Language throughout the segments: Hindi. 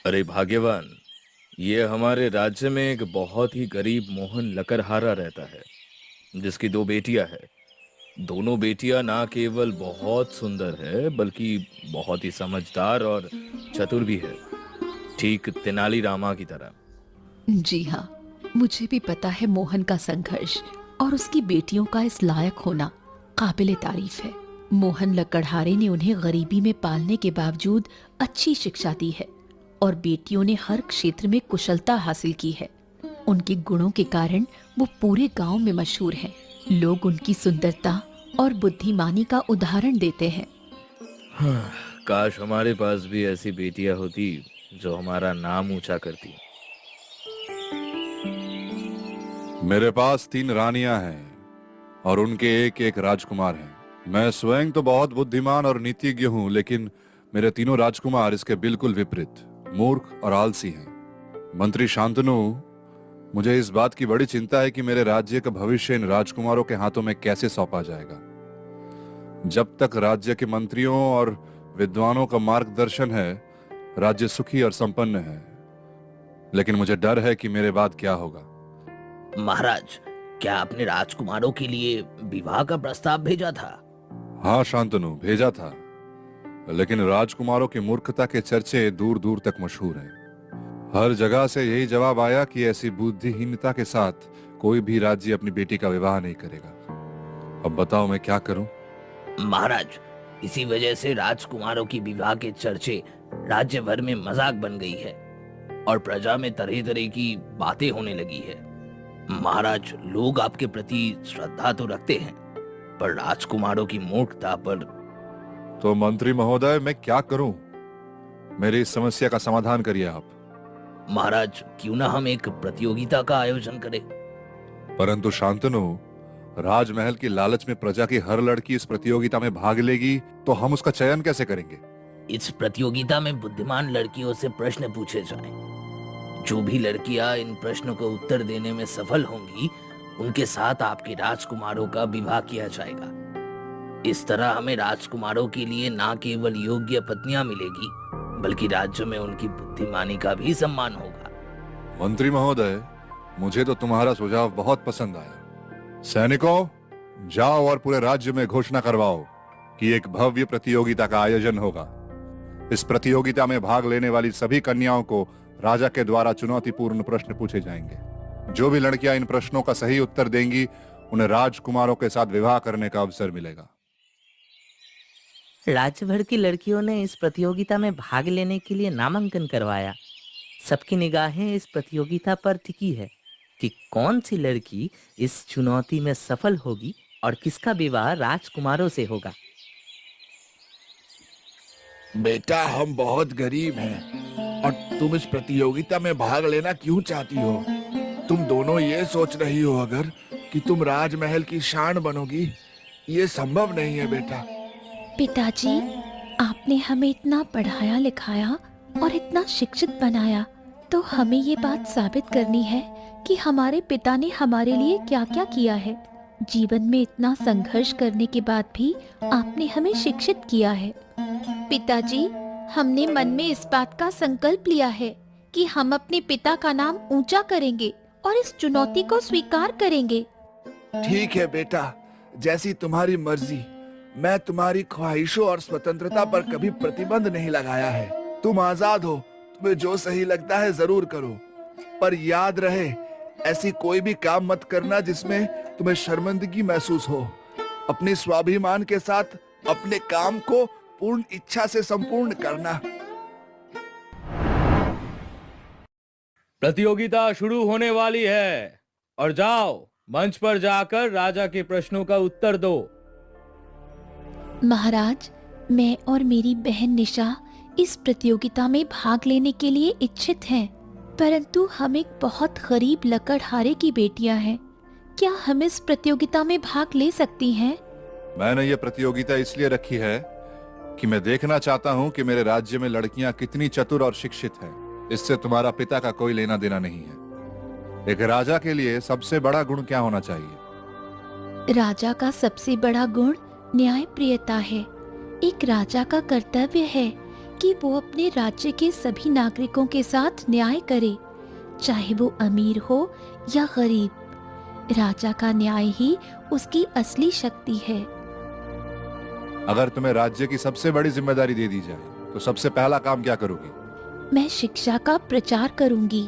अरे भाग्यवान, ये हमारे राज्य में एक बहुत ही गरीब मोहन लकड़हारा रहता है, जिसकी दो बेटियां हैं। दोनों बेटियां ना केवल बहुत सुंदर है, बल्कि बहुत ही समझदार और चतुर भी है, ठीक तेनालीरामा की तरह। जी हाँ, मुझे भी पता है मोहन का संघर्ष और उसकी बेटियों का इस लायक होना काबिले तारीफ है। मोहन लकड़हारे ने उन्हें गरीबी में पालने के बावजूद अच्छी शिक्षा दी है और बेटियों ने हर क्षेत्र में कुशलता हासिल की है। उनके गुणों के कारण वो पूरे गांव में मशहूर हैं। लोग उनकी सुंदरता और बुद्धिमानी का उदाहरण देते हैं। हाँ, काश हमारे पास भी ऐसी बेटियां होती जो हमारा नाम ऊंचा करती। मेरे पास 3 रानियां हैं और उनके एक एक राजकुमार हैं। मैं स्वयं तो बहुत बुद्धिमान और नीतिज्ञ हूं, लेकिन मेरे तीनों राजकुमार इसके बिल्कुल विपरीत, मूर्ख और आलसी हैं। मंत्री शांतनु, मुझे इस बात की बड़ी चिंता है कि मेरे राज्य का भविष्य इन राजकुमारों के हाथों में कैसे सौंपा जाएगा। जब तक राज्य के मंत्रियों और विद्वानों का मार्गदर्शन है, राज्य सुखी और संपन्न है, लेकिन मुझे डर है कि मेरे बाद क्या होगा। महाराज, क्या आपने राजकुमारों के लिए विवाह का प्रस्ताव भेजा था? हाँ शांतनु, भेजा था, लेकिन राजकुमारों की मूर्खता के चर्चे दूर दूर तक मशहूर हैं। हर जगह से यही जवाब आया कि ऐसी बुद्धिहीनता के साथ कोई भी राज्य अपनी बेटी का विवाह नहीं करेगा। अब बताओ मैं क्या करूं? महाराज, इसी वजह से राजकुमारों की विवाह के चर्चे राज्य भर में मजाक बन गई है और प्रजा में तरह तरह की बातें होने लगी है। महाराज, लोग आपके प्रति श्रद्धा तो रखते हैं, पर राजकुमारों की मूर्खता पर। तो मंत्री महोदय, मैं क्या करूं? मेरी इस समस्या का समाधान करिए आप। महाराज, क्यों ना हम एक प्रतियोगिता का आयोजन करें? परंतु शांतनु, राजमहल की लालच में प्रजा की हर लड़की इस प्रतियोगिता में भाग लेगी, तो हम उसका चयन कैसे करेंगे? इस प्रतियोगिता में बुद्धिमान लड़कियों से प्रश्न पूछे जाएं। जो भी लड़कियां इन प्रश्नों का उत्तर देने में सफल होंगी, उनके साथ आपके राजकुमारों का विवाह किया जाएगा। इस तरह हमें राजकुमारों के लिए ना केवल योग्य पत्नियां मिलेगी, बल्कि राज्य में उनकी बुद्धिमानी का भी सम्मान होगा। मंत्री महोदय, मुझे तो तुम्हारा सुझाव बहुत पसंद आया। सैनिकों, जाओ और पूरे राज्य में घोषणा करवाओ कि एक भव्य प्रतियोगिता का आयोजन होगा। इस प्रतियोगिता में भाग लेने वाली सभी कन्याओं को राजा के द्वारा चुनौतीपूर्ण प्रश्न पूछे जाएंगे। जो भी लड़कियां इन प्रश्नों का सही उत्तर देंगी, उन्हें राजकुमारों के साथ विवाह करने का अवसर मिलेगा। राज्य भर की लड़कियों ने इस प्रतियोगिता में भाग लेने के लिए नामांकन करवाया। सबकी निगाहें इस प्रतियोगिता पर टिकी है कि कौन सी लड़की इस चुनौती में सफल होगी और किसका विवाह राजकुमारों से होगा। बेटा, हम बहुत गरीब हैं और तुम इस प्रतियोगिता में भाग लेना क्यों चाहती हो? तुम दोनों ये सोच रही हो अगर कि तुम राजमहल की शान बनोगी। ये संभव नहीं है बेटा। पिताजी, आपने हमें इतना पढ़ाया लिखाया और इतना शिक्षित बनाया, तो हमें ये बात साबित करनी है कि हमारे पिता ने हमारे लिए क्या क्या किया है। जीवन में इतना संघर्ष करने के बाद भी आपने हमें शिक्षित किया है। पिताजी, हमने मन में इस बात का संकल्प लिया है कि हम अपने पिता का नाम ऊंचा करेंगे और इस चुनौती को स्वीकार करेंगे। ठीक है बेटा, जैसी तुम्हारी मर्जी। मैं तुम्हारी ख्वाहिशों और स्वतंत्रता पर कभी प्रतिबंध नहीं लगाया है। तुम आजाद हो, तुम्हें जो सही लगता है जरूर करो, पर याद रहे, ऐसी कोई भी काम मत करना जिसमें तुम्हें शर्मिंदगी महसूस हो। अपने स्वाभिमान के साथ अपने काम को पूर्ण इच्छा से संपूर्ण करना। प्रतियोगिता शुरू होने वाली है और जाओ मंच पर जाकर राजा के प्रश्नों का उत्तर दो। महाराज, मैं और मेरी बहन निशा इस प्रतियोगिता में भाग लेने के लिए इच्छित हैं, परंतु हम एक बहुत गरीब लकड़हारे की बेटियां हैं। क्या हम इस प्रतियोगिता में भाग ले सकती हैं? मैंने ये प्रतियोगिता इसलिए रखी है कि मैं देखना चाहता हूं कि मेरे राज्य में लड़कियां कितनी चतुर और शिक्षित हैं। इससे तुम्हारा पिता का कोई लेना देना नहीं है। एक राजा के लिए सबसे बड़ा गुण क्या होना चाहिए? राजा का सबसे बड़ा गुण न्यायप्रियता है। एक राजा का कर्तव्य है कि वो अपने राज्य के सभी नागरिकों के साथ न्याय करे, चाहे वो अमीर हो या गरीब। राजा का न्याय ही उसकी असली शक्ति है। अगर तुम्हें राज्य की सबसे बड़ी जिम्मेदारी दे दी जाए तो सबसे पहला काम क्या करोगी? मैं शिक्षा का प्रचार करूंगी।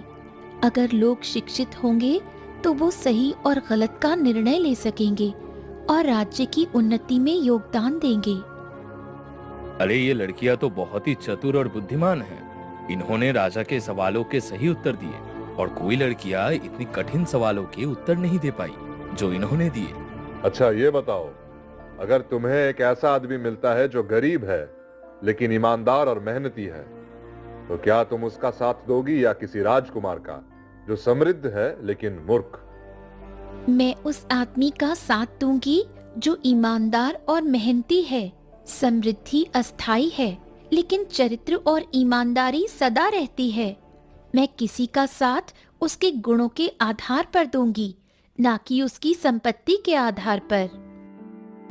अगर लोग शिक्षित होंगे तो वो सही और गलत का निर्णय ले सकेंगे और राज्य की उन्नति में योगदान देंगे। अरे ये लड़कियां तो बहुत ही चतुर और बुद्धिमान हैं। इन्होंने राजा के सवालों के सही उत्तर दिए और कोई लड़कियां इतनी कठिन सवालों के उत्तर नहीं दे पाई जो इन्होंने दिए। अच्छा ये बताओ, अगर तुम्हें एक ऐसा आदमी मिलता है जो गरीब है लेकिन ईमानदार और मेहनती है, तो क्या तुम उसका साथ दोगी या किसी राजकुमार का जो समृद्ध है लेकिन मूर्ख? मैं उस आदमी का साथ दूंगी जो ईमानदार और मेहनती है। समृद्धि अस्थाई है लेकिन चरित्र और ईमानदारी सदा रहती है। मैं किसी का साथ उसके गुणों के आधार पर दूंगी, ना कि उसकी संपत्ति के आधार पर।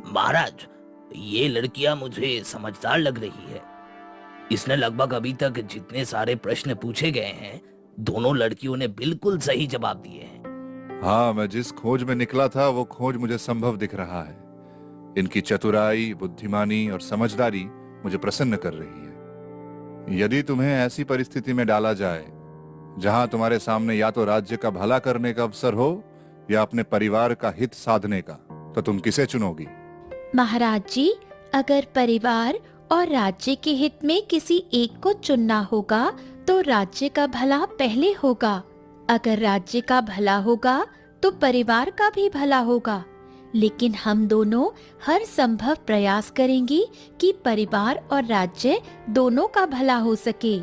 महाराज, ये लड़कियां मुझे समझदार लग रही है। इसने लगभग अभी तक जितने सारे प्रश्न पूछे गए हैं, दोनों लड़कियों ने बिल्कुल सही जवाब दिए हैं। हाँ, मैं जिस खोज में निकला था वो खोज मुझे संभव दिख रहा है। इनकी चतुराई, बुद्धिमानी और समझदारी मुझे प्रसन्न कर रही है। यदि तुम्हें ऐसी परिस्थिति में डाला जाए जहां तुम्हारे सामने या तो राज्य का भला करने का अवसर हो या अपने परिवार का हित साधने का, तो तुम किसे चुनोगी? महाराज जी, अगर परिवार और राज्य के हित में किसी एक को चुनना होगा तो राज्य का भला पहले होगा। अगर राज्य का भला होगा तो परिवार का भी भला होगा, लेकिन हम दोनों हर संभव प्रयास करेंगे कि परिवार और राज्य दोनों का भला हो सके।